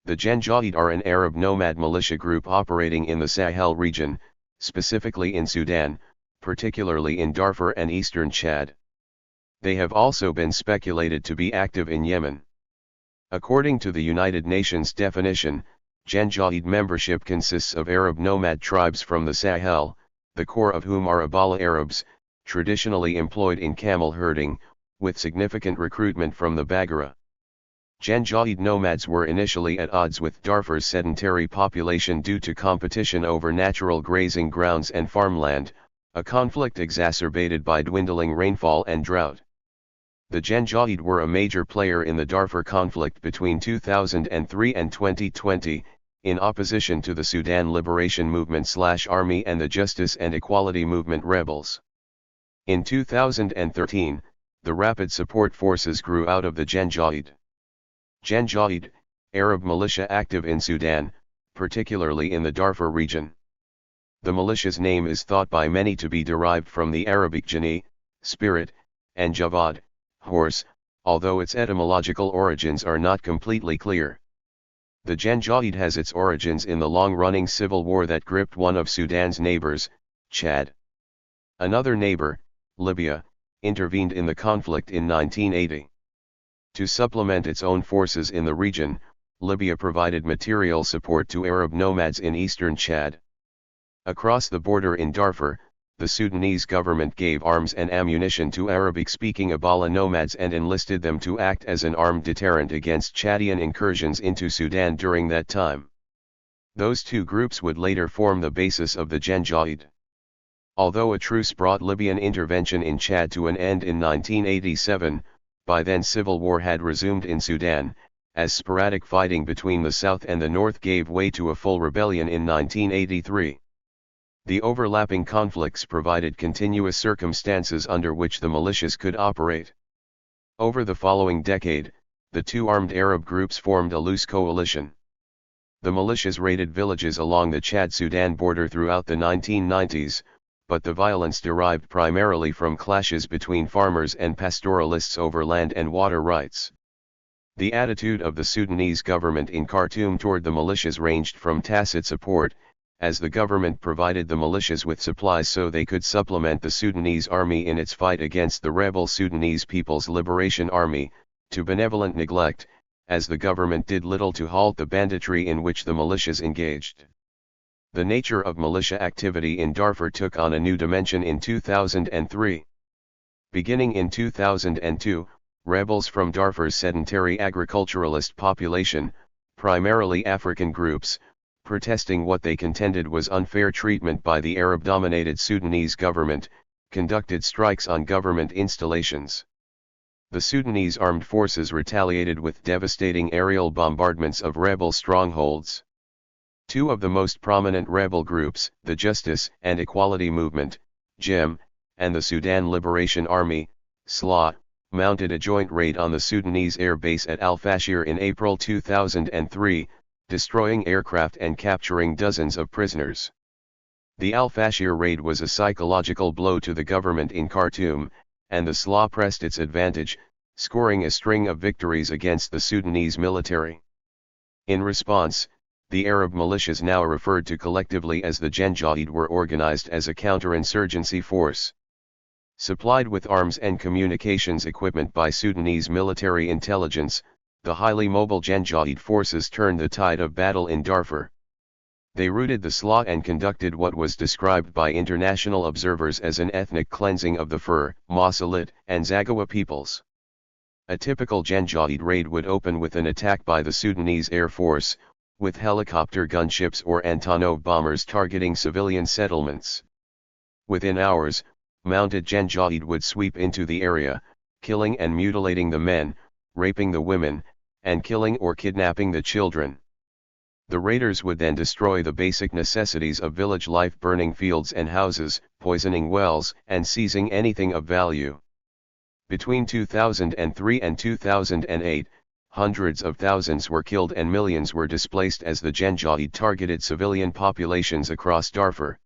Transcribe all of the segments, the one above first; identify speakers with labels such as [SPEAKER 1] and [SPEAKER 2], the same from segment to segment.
[SPEAKER 1] The Janjaweed are an Arab nomad militia group operating in the Sahel region, specifically in Sudan, particularly in Darfur and eastern Chad. They have also been speculated to be active in Yemen. According to the United Nations definition, Janjaweed membership consists of Arab nomad tribes from the Sahel, the core of whom are Abala Arabs, traditionally employed in camel herding, with significant recruitment from the Baggara. Janjaweed nomads were initially at odds with Darfur's sedentary population due to competition over natural grazing grounds and farmland, a conflict exacerbated by dwindling rainfall and drought. The Janjaweed were a major player in the Darfur conflict between 2003 and 2020, in opposition to the Sudan Liberation Movement/Army and the Justice and Equality Movement rebels. In 2013, the Rapid Support Forces grew out of the Janjaweed. Janjaweed, Arab militia active in Sudan, particularly in the Darfur region. The militia's name is thought by many to be derived from the Arabic jani, spirit, and javad, horse, although its etymological origins are not completely clear. The Janjaweed has its origins in the long-running civil war that gripped one of Sudan's neighbors, Chad. Another neighbor, Libya, intervened in the conflict in 1980. To supplement its own forces in the region, Libya provided material support to Arab nomads in eastern Chad. Across the border in Darfur, the Sudanese government gave arms and ammunition to Arabic-speaking Abala nomads and enlisted them to act as an armed deterrent against Chadian incursions into Sudan during that time. Those two groups would later form the basis of the Janjaweed. Although a truce brought Libyan intervention in Chad to an end in 1987, by then civil war had resumed in Sudan, as sporadic fighting between the south and the north gave way to a full rebellion in 1983. The overlapping conflicts provided continuous circumstances under which the militias could operate. Over the following decade, the two armed Arab groups formed a loose coalition. The militias raided villages along the Chad-Sudan border throughout the 1990s, but the violence derived primarily from clashes between farmers and pastoralists over land and water rights. The attitude of the Sudanese government in Khartoum toward the militias ranged from tacit support, as the government provided the militias with supplies so they could supplement the Sudanese army in its fight against the rebel Sudanese People's Liberation Army, to benevolent neglect, as the government did little to halt the banditry in which the militias engaged. The nature of militia activity in Darfur took on a new dimension in 2003. Beginning in 2002, rebels from Darfur's sedentary agriculturalist population, primarily African groups, protesting what they contended was unfair treatment by the Arab-dominated Sudanese government, conducted strikes on government installations. The Sudanese armed forces retaliated with devastating aerial bombardments of rebel strongholds. Two of the most prominent rebel groups, the Justice and Equality Movement, JEM, and the Sudan Liberation Army, SLA, mounted a joint raid on the Sudanese air base at Al-Fashir in April 2003, destroying aircraft and capturing dozens of prisoners. The Al-Fashir raid was a psychological blow to the government in Khartoum, and the SLA pressed its advantage, scoring a string of victories against the Sudanese military. In response, the Arab militias, now referred to collectively as the Janjaweed, were organized as a counterinsurgency force. Supplied with arms and communications equipment by Sudanese military intelligence, the highly mobile Janjaweed forces turned the tide of battle in Darfur. They routed the SLA and conducted what was described by international observers as an ethnic cleansing of the Fur, Massaleit, and Zaghawa peoples. A typical Janjaweed raid would open with an attack by the Sudanese Air Force, with helicopter gunships or Antonov bombers targeting civilian settlements. Within hours, mounted Janjaweed would sweep into the area, killing and mutilating the men, raping the women, and killing or kidnapping the children. The raiders would then destroy the basic necessities of village life, burning fields and houses, poisoning wells, and seizing anything of value. Between 2003 and 2008, hundreds of thousands were killed and millions were displaced as the Janjaweed targeted civilian populations across Darfur.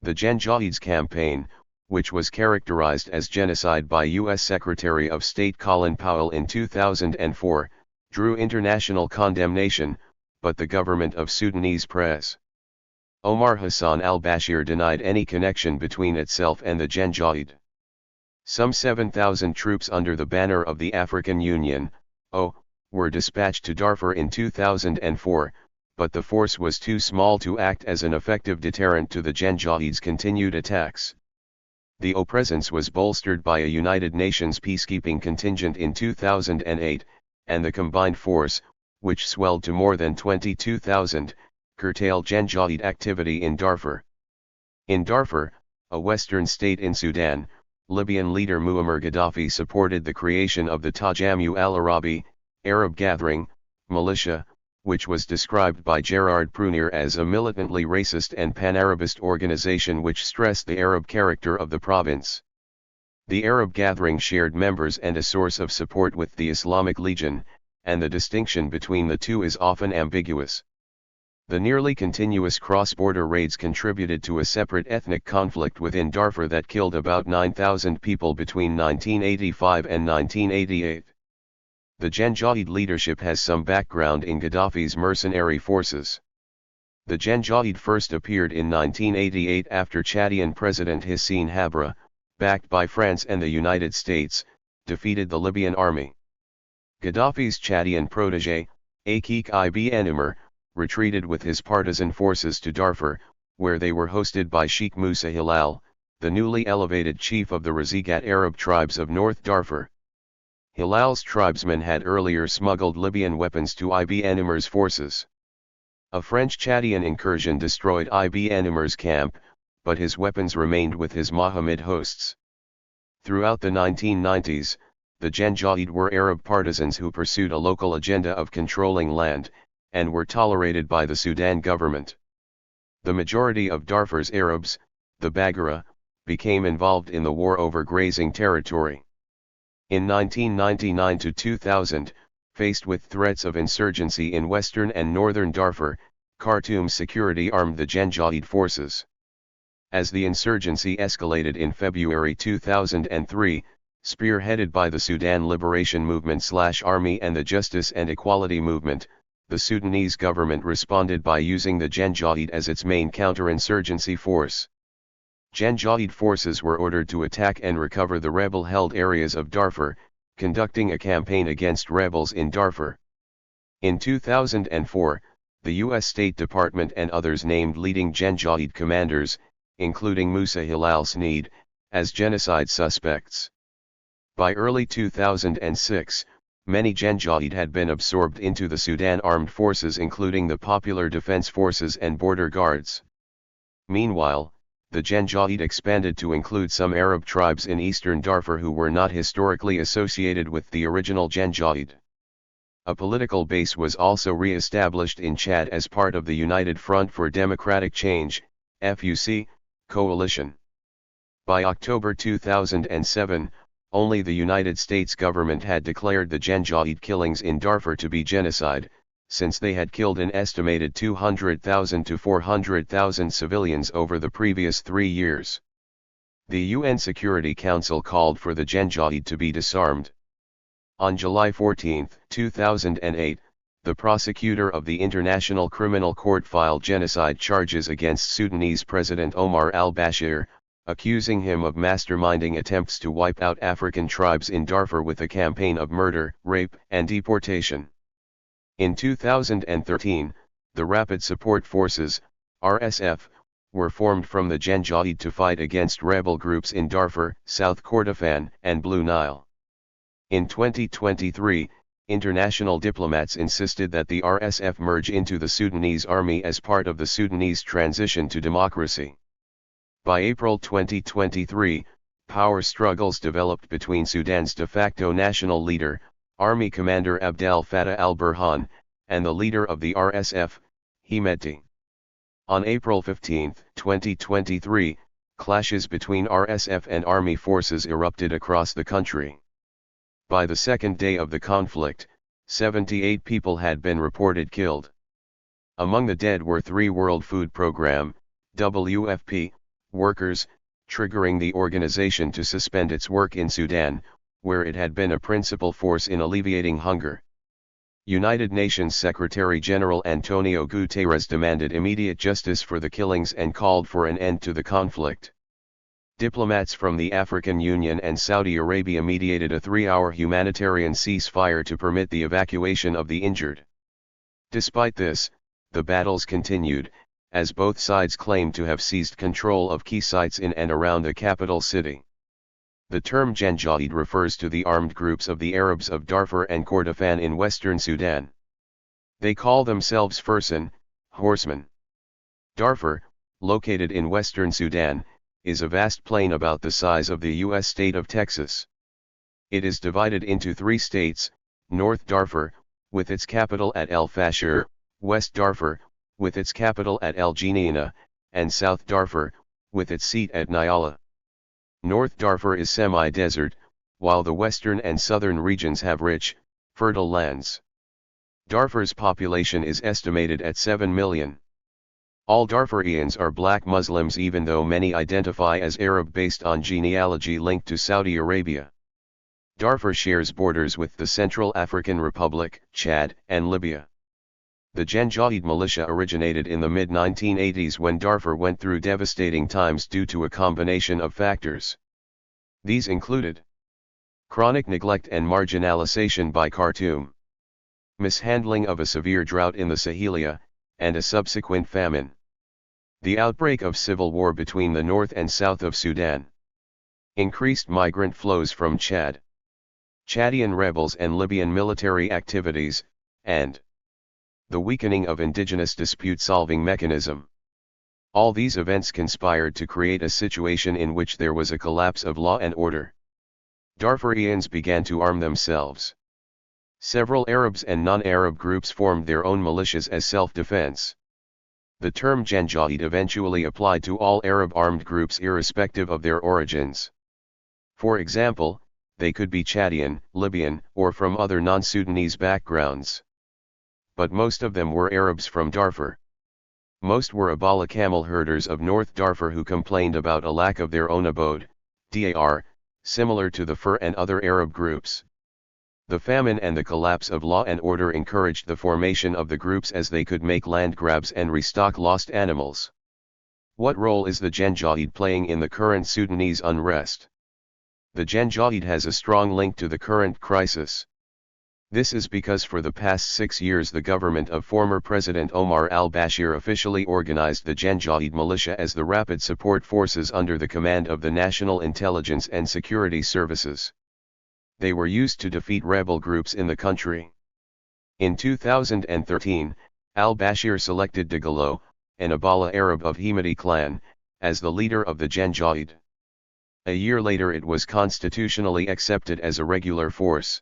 [SPEAKER 1] The Janjaweed's campaign, which was characterized as genocide by U.S. Secretary of State Colin Powell in 2004, drew international condemnation, but the government of Sudanese Press. Omar Hassan al-Bashir denied any connection between itself and the Janjaweed. Some 7,000 troops under the banner of the African Union, were dispatched to Darfur in 2004, but the force was too small to act as an effective deterrent to the Janjaweed's continued attacks. The presence was bolstered by a United Nations peacekeeping contingent in 2008, and the combined force, which swelled to more than 22,000, curtailed Janjaweed activity in Darfur. In Darfur, a western state in Sudan, Libyan leader Muammar Gaddafi supported the creation of the Tajamu al-Arabi, Arab Gathering, militia, which was described by Gerard Prunier as a militantly racist and pan-Arabist organization which stressed the Arab character of the province. The Arab Gathering shared members and a source of support with the Islamic Legion, and the distinction between the two is often ambiguous. The nearly continuous cross-border raids contributed to a separate ethnic conflict within Darfur that killed about 9,000 people between 1985 and 1988. The Janjaweed leadership has some background in Gaddafi's mercenary forces. The Janjaweed first appeared in 1988 after Chadian President Hissène Habre, backed by France and the United States, defeated the Libyan army. Gaddafi's Chadian protégé, Akik ibn Umar, retreated with his partisan forces to Darfur, where they were hosted by Sheikh Musa Hilal, the newly elevated chief of the Razigat Arab tribes of North Darfur. Hilal's tribesmen had earlier smuggled Libyan weapons to Ibn Umar's forces. A French-Chadian incursion destroyed Ibn Umar's camp, but his weapons remained with his Mohammed hosts. Throughout the 1990s, the Janjaweed were Arab partisans who pursued a local agenda of controlling land, and were tolerated by the Sudan government. The majority of Darfur's Arabs, the Baggara, became involved in the war over grazing territory. In 1999 to 2000, faced with threats of insurgency in western and northern Darfur, Khartoum security armed the Janjaweed forces. As the insurgency escalated in February 2003, spearheaded by the Sudan Liberation Movement/Army and the Justice and Equality Movement, the Sudanese government responded by using the Janjaweed as its main counterinsurgency force. Janjaweed forces were ordered to attack and recover the rebel-held areas of Darfur, conducting a campaign against rebels in Darfur. In 2004, the U.S. State Department and others named leading Janjaweed commanders, including Musa Hilal Sneed, as genocide suspects. By early 2006, many Janjaweed had been absorbed into the Sudan armed forces including the Popular Defense Forces and Border Guards. Meanwhile, the Janjaweed expanded to include some Arab tribes in eastern Darfur who were not historically associated with the original Janjaweed. A political base was also re-established in Chad as part of the United Front for Democratic Change, FUC, coalition. By October 2007, only the United States government had declared the Janjaweed killings in Darfur to be genocide, since they had killed an estimated 200,000 to 400,000 civilians over the previous 3 years. The UN Security Council called for the Janjaweed to be disarmed. On July 14, 2008, the prosecutor of the International Criminal Court filed genocide charges against Sudanese President Omar al-Bashir, accusing him of masterminding attempts to wipe out African tribes in Darfur with a campaign of murder, rape, and deportation. In 2013, the Rapid Support Forces, RSF, were formed from the Janjaweed to fight against rebel groups in Darfur, South Kordofan, and Blue Nile. In 2023, international diplomats insisted that the RSF merge into the Sudanese army as part of the Sudanese transition to democracy. By April 2023, power struggles developed between Sudan's de facto national leader, Army Commander Abdel Fattah al-Burhan, and the leader of the RSF, Hemedti. On April 15, 2023, clashes between RSF and army forces erupted across the country. By the second day of the conflict, 78 people had been reported killed. Among the dead were 3 World Food Programme, WFP, workers, triggering the organization to suspend its work in Sudan, where it had been a principal force in alleviating hunger. United Nations Secretary-General Antonio Guterres demanded immediate justice for the killings and called for an end to the conflict. Diplomats from the African Union and Saudi Arabia mediated a 3-hour humanitarian ceasefire to permit the evacuation of the injured. Despite this, the battles continued, as both sides claimed to have seized control of key sites in and around the capital city. The term Janjaweed refers to the armed groups of the Arabs of Darfur and Kordofan in western Sudan. They call themselves Fursan, horsemen. Darfur, located in western Sudan, is a vast plain about the size of the U.S. state of Texas. It is divided into 3 states: North Darfur, with its capital at El Fasher, West Darfur, with its capital at El Geneina, and South Darfur, with its seat at Nyala. North Darfur is semi-desert, while the western and southern regions have rich, fertile lands. Darfur's population is estimated at 7 million. All Darfurians are black Muslims, even though many identify as Arab based on genealogy linked to Saudi Arabia. Darfur shares borders with the Central African Republic, Chad, and Libya. The Janjaweed militia originated in the mid-1980s when Darfur went through devastating times due to a combination of factors. These included chronic neglect and marginalization by Khartoum, mishandling of a severe drought in the Sahel, and a subsequent famine. The outbreak of civil war between the north and south of Sudan. Increased migrant flows from Chad, Chadian rebels and Libyan military activities, and the weakening of indigenous dispute-solving mechanism. All these events conspired to create a situation in which there was a collapse of law and order. Darfurians began to arm themselves. Several Arabs and non-Arab groups formed their own militias as self-defense. The term Janjaweed eventually applied to all Arab armed groups irrespective of their origins. For example, they could be Chadian, Libyan, or from other non-Sudanese backgrounds. But most of them were Arabs from Darfur. Most were Abala camel herders of North Darfur who complained about a lack of their own abode, dar, similar to the Fur and other Arab groups. The famine and the collapse of law and order encouraged the formation of the groups as they could make land grabs and restock lost animals. What role is the Janjaweed playing in the current Sudanese unrest? The Janjaweed has a strong link to the current crisis. This is because for the past 6 years the government of former President Omar al-Bashir officially organized the Janjaweed militia as the rapid support forces under the command of the National Intelligence and Security Services. They were used to defeat rebel groups in the country. In 2013, al-Bashir selected Dagalo, an Abala Arab of Himadi clan, as the leader of the Janjaweed. A year later it was constitutionally accepted as a regular force.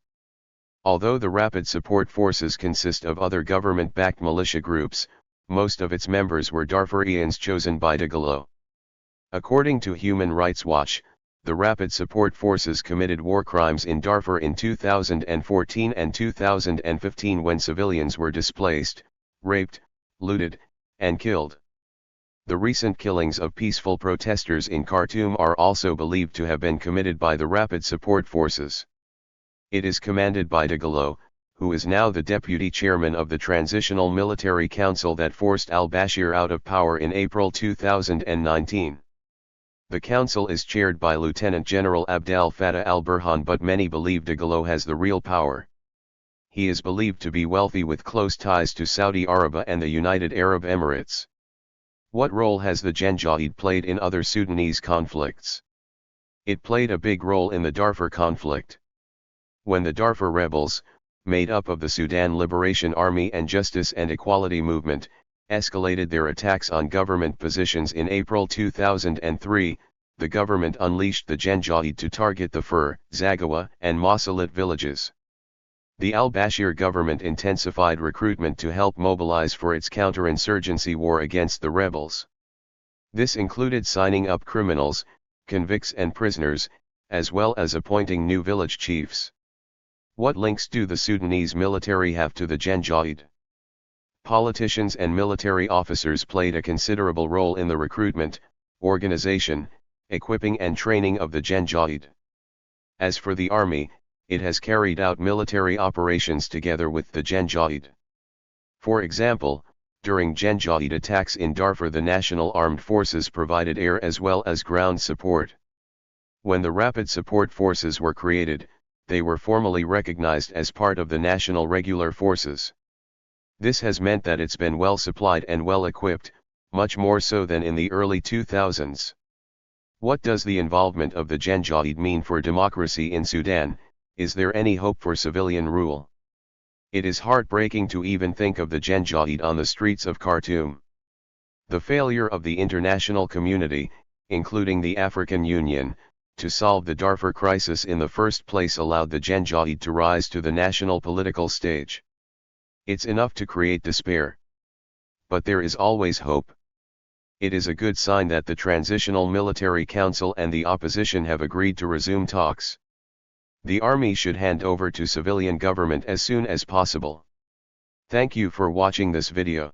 [SPEAKER 1] Although the Rapid Support Forces consist of other government-backed militia groups, most of its members were Darfurians chosen by Dagalo. According to Human Rights Watch, the Rapid Support Forces committed war crimes in Darfur in 2014 and 2015 when civilians were displaced, raped, looted, and killed. The recent killings of peaceful protesters in Khartoum are also believed to have been committed by the Rapid Support Forces. It is commanded by Dagalo, who is now the deputy chairman of the Transitional Military Council that forced al-Bashir out of power in April 2019. The council is chaired by Lieutenant General Abdel Fattah al-Burhan, but many believe Dagalo has the real power. He is believed to be wealthy with close ties to Saudi Arabia and the United Arab Emirates. What role has the Janjaweed played in other Sudanese conflicts? It played a big role in the Darfur conflict. When the Darfur rebels, made up of the Sudan Liberation Army and Justice and Equality Movement, escalated their attacks on government positions in April 2003, the government unleashed the Janjaweed to target the Fur, Zaghawa, and Massaleit villages. The al-Bashir government intensified recruitment to help mobilize for its counterinsurgency war against the rebels. This included signing up criminals, convicts and prisoners, as well as appointing new village chiefs. What links do the Sudanese military have to the Janjaweed? Politicians and military officers played a considerable role in the recruitment, organization, equipping and training of the Janjaweed. As for the army, it has carried out military operations together with the Janjaweed. For example, during Janjaweed attacks in Darfur, the National Armed Forces provided air as well as ground support. When the Rapid Support Forces were created, they were formally recognized as part of the National Regular Forces. This has meant that it's been well supplied and well equipped, much more so than in the early 2000s. What does the involvement of the Janjaweed mean for democracy in Sudan? Is there any hope for civilian rule? It is heartbreaking to even think of the Janjaweed on the streets of Khartoum. The failure of the international community, including the African Union, to solve the Darfur crisis in the first place allowed the Janjaweed to rise to the national political stage. It's enough to create despair. But there is always hope. It is a good sign that the Transitional Military Council and the opposition have agreed to resume talks. The army should hand over to civilian government as soon as possible. Thank you for watching this video.